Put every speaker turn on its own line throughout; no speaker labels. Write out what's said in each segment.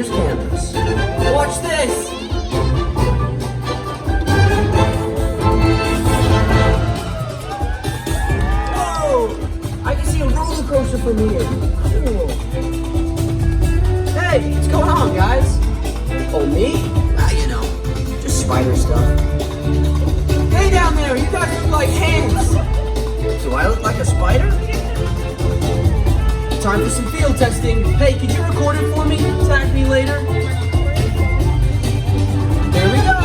Avengers Campus. Watch this! Whoa! I can see a roller coaster from here. Cool. Hey, what's going on, guys? Oh, me? You know, just spider stuff. Hey down there, you guys look like hands. Do I look like a spider? Time for some field testing. Hey, could you record it for me? Tag me later. Here we go.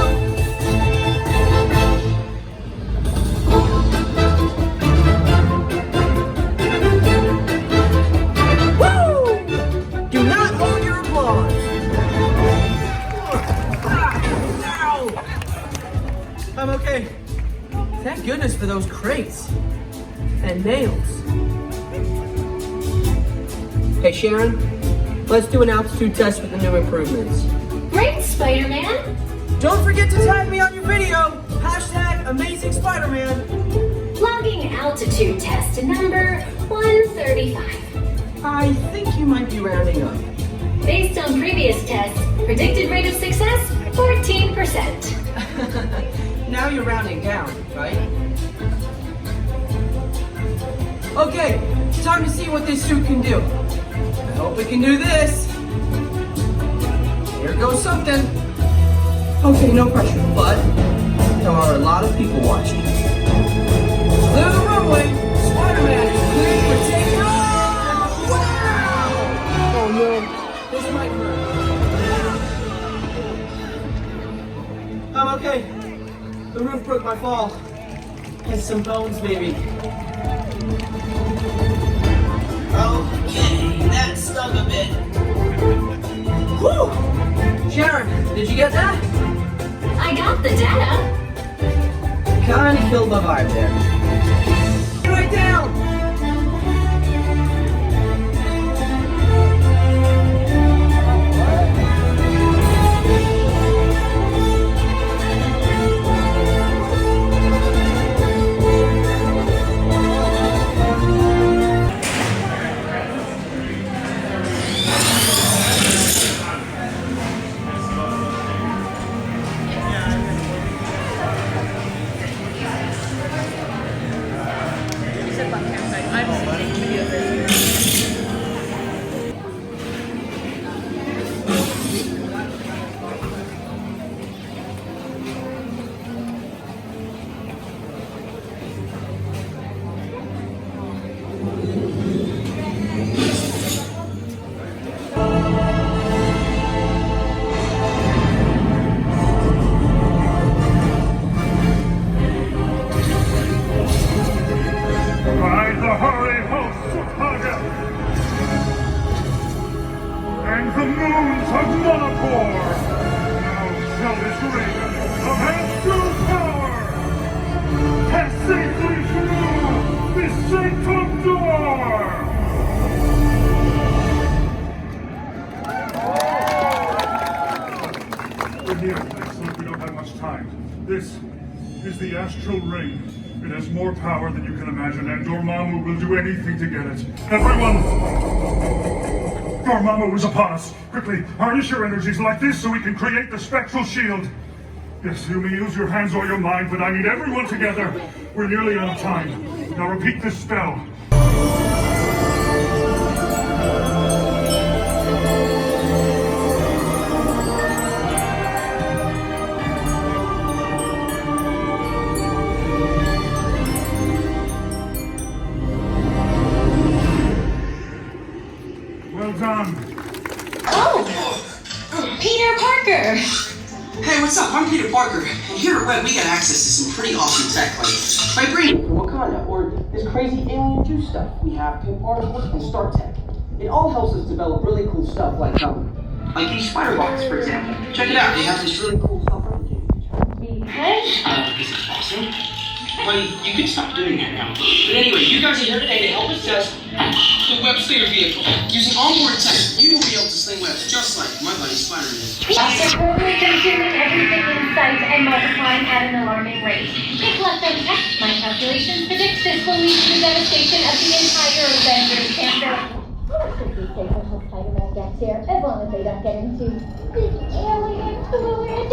Woo! Do not hold your applause. Ow! I'm okay. Thank goodness for those crates and nails. Hey Sharon, let's do an altitude test with the new improvements.
Great, Spider-Man!
Don't forget to tag me on your video! Hashtag Amazing Spider-Man!
Logging altitude test number 135.
I think you might be rounding up.
Based on previous tests, predicted rate of success, 14%.
Now you're rounding down, right? Okay, time to see what this suit can do. I hope we can do this. Here goes something. Okay, no pressure, but there are a lot of people watching. Clear the runway. Spider-Man is cleared for taking off. Wow! Oh no, this might hurt. I'm okay. The roof broke my fall. Has some bones, maybe. Okay, that stung a bit. Whew! Sharon, did you get that?
I got the data.
Kinda killed my vibe there. Right down!
This is the astral ring. It has more power than you can imagine, and Dormammu will do anything to get it. Everyone! Dormammu is upon us. Quickly, harness your energies like this so we can create the spectral shield. Yes, you may use your hands or your mind, but I need everyone together. We're nearly out of time. Now repeat this spell.
Peter Parker!
Hey, what's up? I'm Peter Parker, and here at Web we got access to some pretty awesome tech, like vibranium from Wakanda, or this crazy alien juice stuff. We have pin particles and Star Tech. It all helps us develop really cool stuff like these spider bots, for example. Check it out, they have this really cool self-replicating feature. This is awesome. Well, you can stop doing that now. But anyway, you guys are here today to help us test the web slinger vehicle. Using onboard tech, you will be able to sling webs just like my buddy Spider-Man.
After totally consuming everything in sight and multiplying at an alarming rate. If left unchecked, my calculations predict this will lead to the devastation of the entire Avengers Campus. Should be safe until Spider-Man gets here, as long as they don't get into the alien fluid.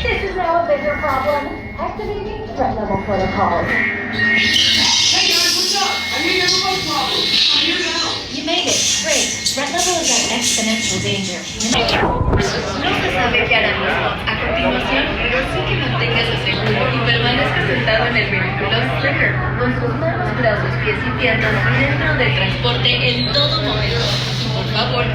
This is now a bigger problem. Activating threat level protocols.
Hey guys, what's up? I hear you have a bug problem. I'm here to help.
You made it. Great. Threat level is at exponential danger. No se sabe qué hará mismo a continuación, pero sí que manténgase seguro y permanezca sentado en el vehículo Slicker, con sus manos, brazos, pies y piernas dentro del transporte en todo momento. Por favor,